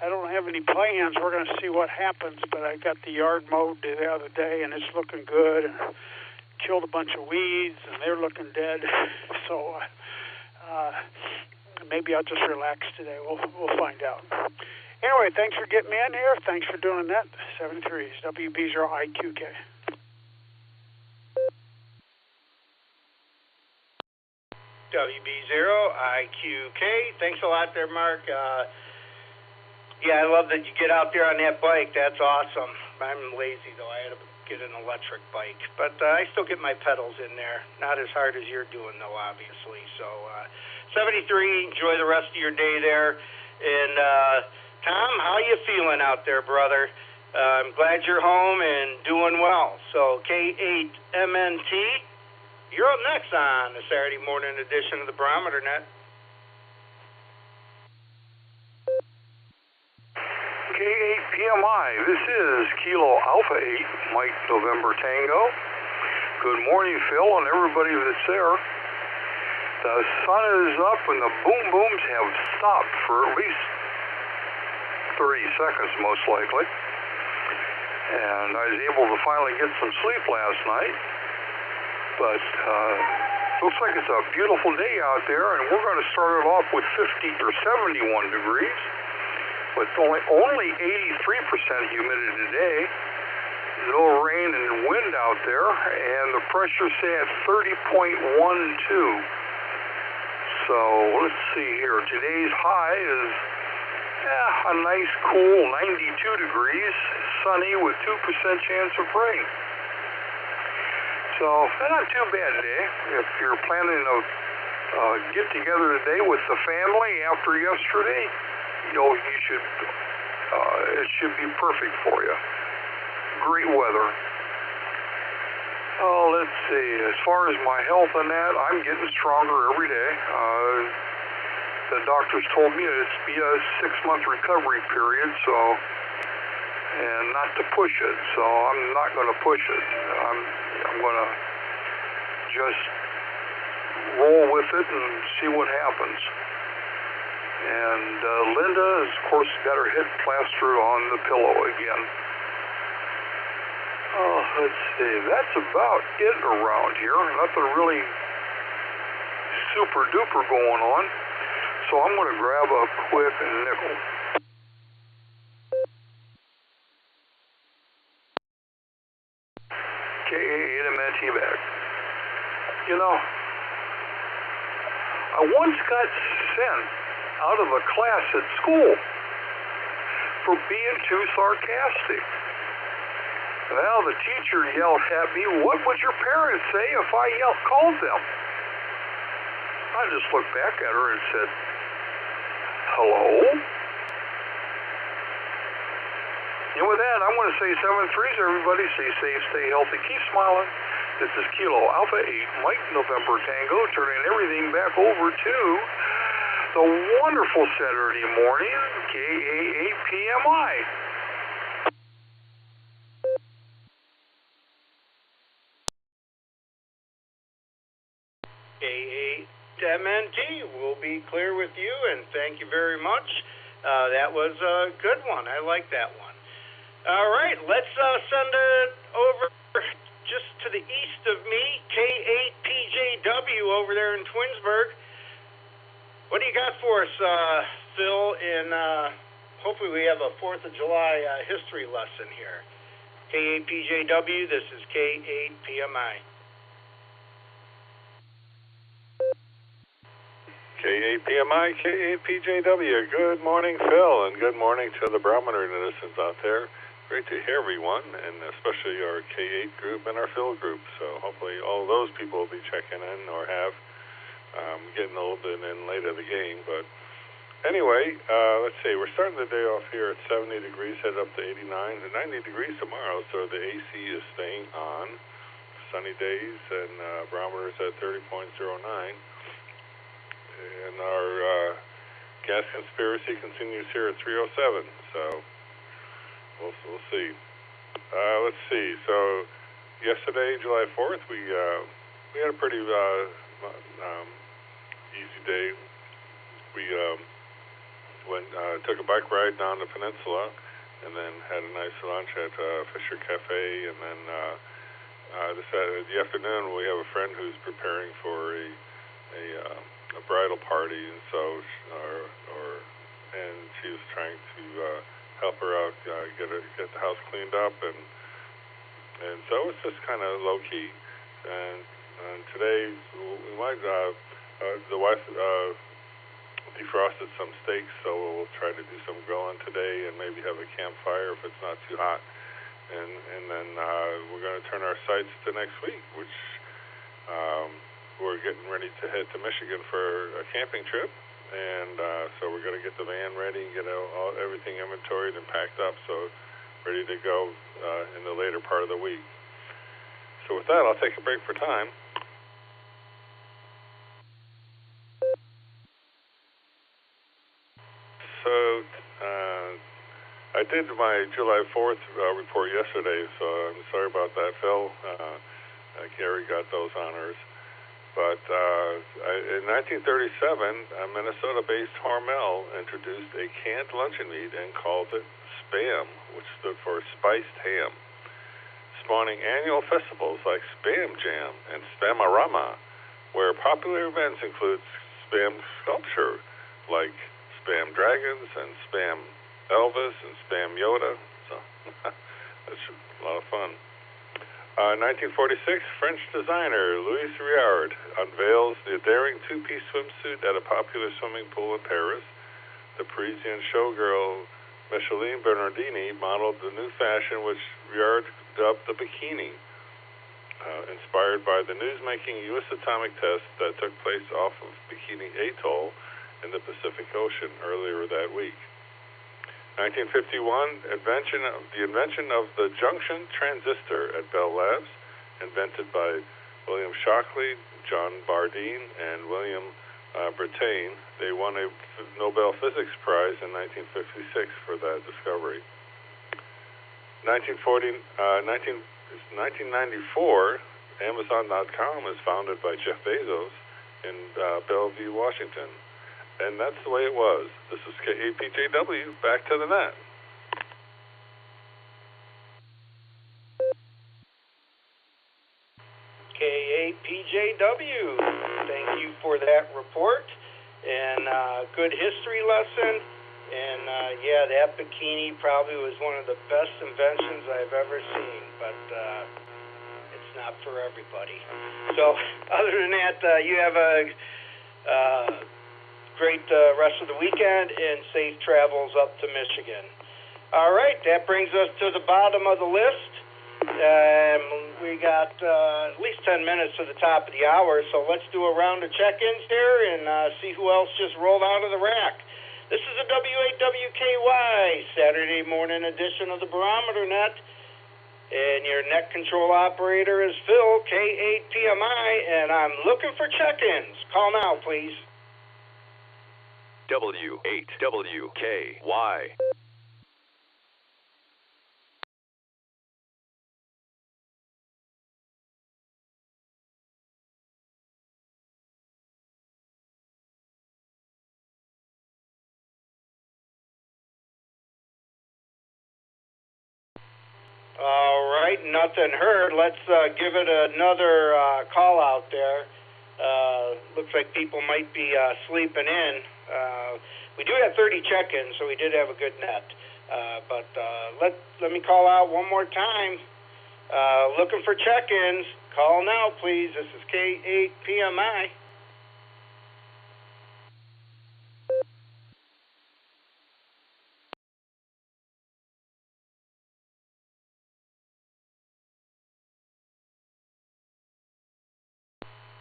I don't have any plans. We're going to see what happens, but I got the yard mowed the other day, and it's looking good. And killed a bunch of weeds, and they're looking dead. So maybe I'll just relax today. We'll find out. Anyway, thanks for getting me in here. Thanks for doing that. 73s, WB0IQK. WB0IQK. Thanks a lot there, Mark. Yeah, I love that you get out there on that bike. That's awesome. I'm lazy, though. I had to get an electric bike. But I still get my pedals in there. Not as hard as you're doing, though, obviously. So 73, enjoy the rest of your day there. And Tom, how you feeling out there, brother? I'm glad you're home and doing well. So K8MNT, you're up next on the Saturday morning edition of the Barometer Net. K8PMI, this is Kilo Alpha 8, Mike November Tango. Good morning, Phil, and everybody that's there. The sun is up and the boom booms have stopped for at least 30 seconds, most likely. and I was able to finally get some sleep last night. But looks like it's a beautiful day out there, and we're going to start it off with 50 or 71 degrees, with only 83% humidity today. No rain and wind out there, and the pressure say at 30.12. So let's see here. Today's high is a nice cool 92 degrees, sunny with 2% chance of rain. So not too bad today. If you're planning to get together today with the family after yesterday, you should. It should be perfect for you. Great weather. Oh, let's see. As far as my health and that, I'm getting stronger every day. The doctors told me it's be a 6-month recovery period, and not to push it. So I'm not going to push it. I'm going to just roll with it and see what happens. And Linda has, of course, got her head plastered on the pillow again. Oh, let's see. That's about it around here. Nothing really super duper going on. So I'm going to grab a quick nickel. KA8MNT bag. I once got sent out of a class at school for being too sarcastic. Well, the teacher yelled at me, "What would your parents say if I called them?" I just looked back at her and said, "Hello?" And with that, I want to say 7-3s, everybody. Stay safe, stay healthy, keep smiling. This is Kilo Alpha 8, Mike November Tango, turning everything back over to the wonderful Saturday morning, KA8PMI. KA8MNT will be clear with you, and thank you very much. That was a good one. I like that one. All right, let's send it over just to the east of me, K8PJW over there in Twinsburg. What do you got for us, Phil? And hopefully we have a 4th of July history lesson here. K8PJW, this is K8PMI. K8PMI, K8PJW. Good morning, Phil, and good morning to the Barometer Netizens out there. Great to hear everyone, and especially our K8 group and our Phil group. So hopefully all of those people will be checking in or have. Getting a little bit in late of the game. But anyway, let's see. We're starting the day off here at 70 degrees, head up to 89 to 90 degrees tomorrow. So the AC is staying on. Sunny days, and barometer's at 30.09. And our gas conspiracy continues here at 307. So we'll see. Let's see. So yesterday, July 4th, we had a pretty easy day. We took a bike ride down the peninsula, and then had a nice lunch at Fisher Cafe, and then the afternoon we have a friend who's preparing for a bridal party, and so and she was trying to help her out, get the house cleaned up, and so it's just kind of low key. And today we might the wife defrosted some steaks, so we'll try to do some grilling today, and maybe have a campfire if it's not too hot. And then we're going to turn our sights to next week, which we're getting ready to head to Michigan for a camping trip, and so we're going to get the van ready and get everything inventoried and packed up, so ready to go in the later part of the week. So with that, I'll take a break for time. So I did my July 4th report yesterday, so I'm sorry about that, Phil. Gary got those honors. But in 1937, Minnesota-based Hormel introduced a canned luncheon meat and called it SPAM, which stood for Spiced Ham, spawning annual festivals like Spam Jam and Spamarama, where popular events include Spam sculpture like Spam Dragons and Spam Elvis and Spam Yoda. So that's a lot of fun. 1946, French designer Louis Vuitton unveils the daring two-piece swimsuit at a popular swimming pool in Paris. The Parisian showgirl Micheline Bernardini modeled the new fashion, which Vuitton dubbed the bikini, inspired by the news-making U.S. atomic test that took place off of Bikini Atoll in the Pacific Ocean earlier that week. 1951, the invention of the junction transistor at Bell Labs, invented by William Shockley, John Bardeen, and William Brattain. They won a Nobel Physics Prize in 1956 for that discovery. 1994, Amazon.com is founded by Jeff Bezos in Bellevue, Washington. And that's the way it was. This is KAPJW, back to the net. KAPJW, thank you for that report and good history lesson. And yeah, that bikini probably was one of the best inventions I've ever seen, but it's not for everybody. So other than that, you have a great rest of the weekend and safe travels up to Michigan. All right, that brings us to the bottom of the list. We got at least 10 minutes to the top of the hour, so let's do a round of check-ins here and see who else just rolled out of the rack. This is a W8WKY Saturday morning edition of the Barometer Net, and your net control operator is Phil, K8PMI, and I'm looking for check-ins. Call now, please. W8WKY. All right, nothing heard. Let's give it another call out there. Looks like people might be sleeping in. We do have 30 check-ins, so we did have a good net. But let me call out one more time. Looking for check-ins. Call now, please. This is K8PMI.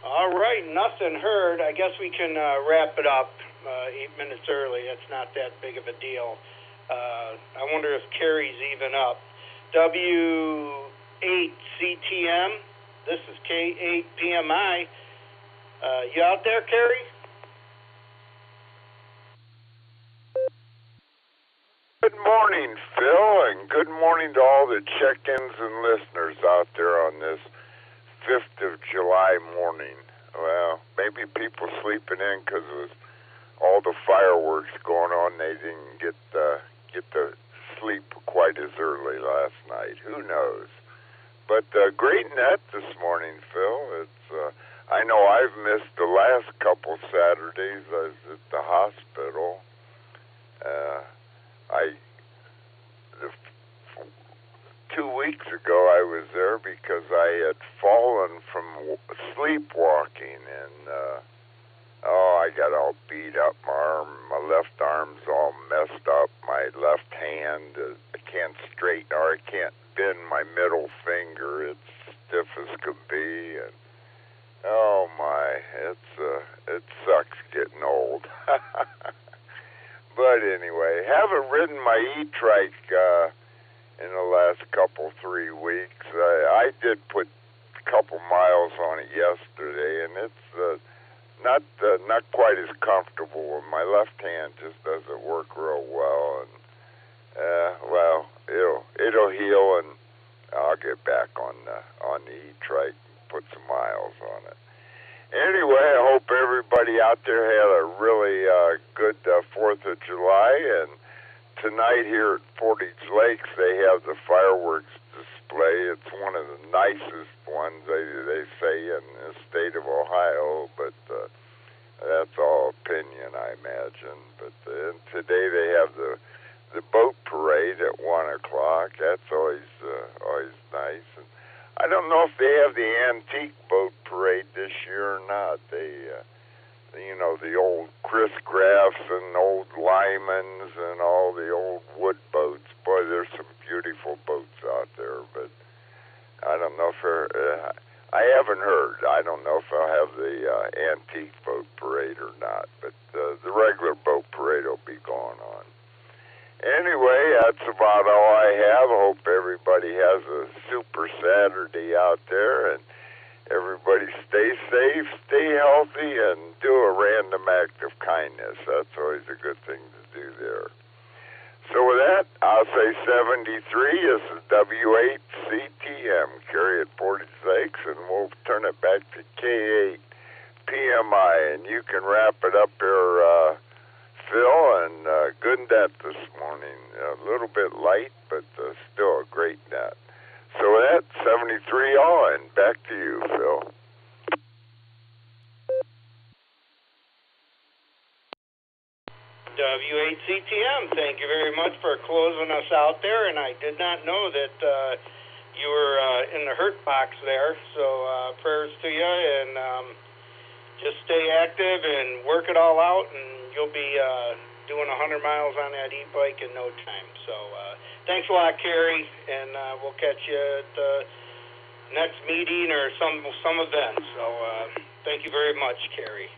All right, nothing heard. I guess we can wrap it up 8 minutes early. That's not that big of a deal. I wonder if Carrie's even up. W8CTM, this is K8PMI. You out there, Carrie? Good morning, Phil, and good morning to all the check-ins and listeners out there on this 5th of July morning. Well, maybe people sleeping in because it was all the fireworks going on. They didn't get to sleep quite as early last night. Who knows? But great net this morning, Phil. It's I know I've missed the last couple Saturdays. I was at the hospital. 2 weeks ago I was there because I had fallen from sleepwalking, and I got all beat up. My left arm's all messed up. My left hand, I can't straighten or I can't bend my middle finger. It's stiff as could be, and oh my, it sucks getting old. But anyway, haven't ridden my e-trike in the last 3 weeks. I did put a couple miles on it yesterday, and it's not quite as comfortable. My left hand just doesn't work real well, and well, it'll heal, and I'll get back on the e-trike and put some miles on it. Anyway, I hope everybody out there had a really good 4th of July, and tonight here at Portage Lakes, they have the fireworks display. It's one of the nicest ones, they say, in the state of Ohio, but that's all opinion, I imagine. But today they have the boat parade at 1 o'clock. That's always nice. And I don't know if they have the antique boat parade this year or not. They, the old Chris Graffs and old Lymans and all the old wood boats. Boy, there's some beautiful boats out there, but I don't know if I haven't heard. I don't know if I'll have the antique boat parade or not, but the regular boat parade will be going on. Anyway, that's about all I have. I hope everybody has a super Saturday out there, and everybody stay safe, stay healthy, and do a random act of kindness. That's always a good thing to do there. So with that, I'll say 73. This is W8CTM, Carry at Portage Lakes, and we'll turn it back to K8 PMI, and you can wrap it up here, Phil, and good net this morning. A little bit light, but still a great net. So with that, 73 all, and back to you, Phil. W8CTM, thank you very much for closing us out there, and I did not know that you were in the hurt box there, so prayers to you, and just stay active and work it all out, and you'll be doing 100 miles on that e-bike in no time. So thanks a lot, Carrie, and we'll catch you at the next meeting or some event. So thank you very much, Carrie.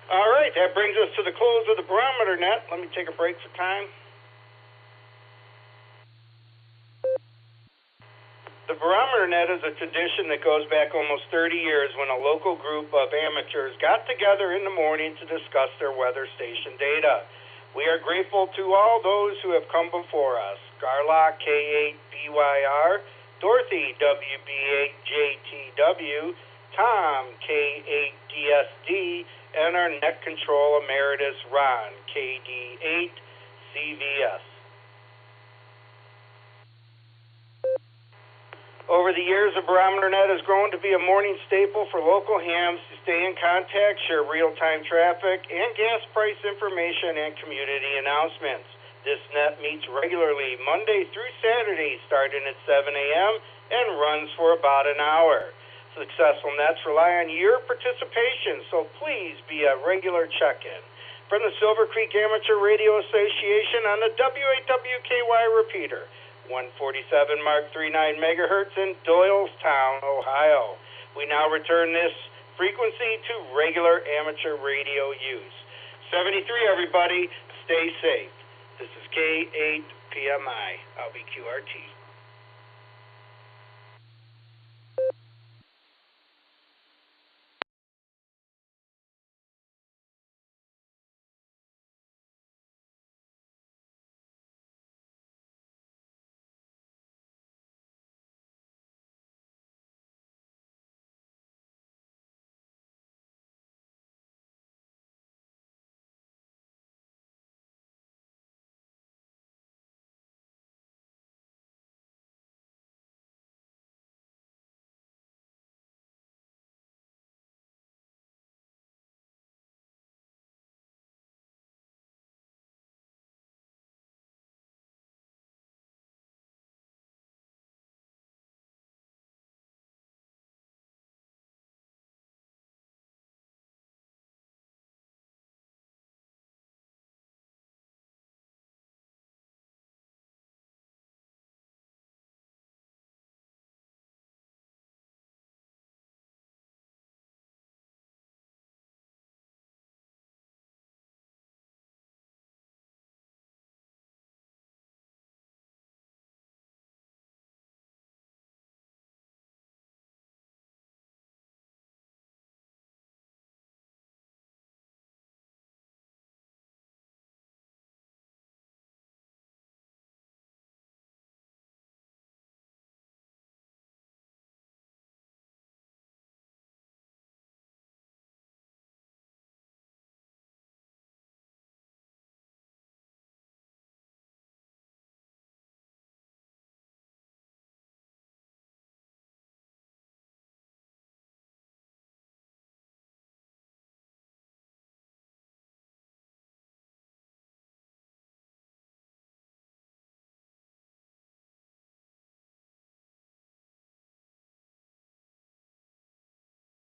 All right, that brings us to the close of the Barometer Net. Let me take a break for time. The Barometer Net is a tradition that goes back almost 30 years when a local group of amateurs got together in the morning to discuss their weather station data. We are grateful to all those who have come before us. Garlock K8BYR, Dorothy WB8JTW, Tom K8DSD, and our Net Control Emeritus Ron KD8CVS. Over the years, the Barometer Net has grown to be a morning staple for local hams to stay in contact, share real-time traffic, and gas price information and community announcements. This net meets regularly Monday through Saturday, starting at 7 a.m. and runs for about an hour. Successful nets rely on your participation, so please be a regular check-in. From the Silvercreek Amateur Radio Association on the W8WKY repeater, 147 Mark 39 megahertz in Doylestown, Ohio. We now return this frequency to regular amateur radio use. 73, everybody, stay safe. This is K8 PMI. I'll be QRT.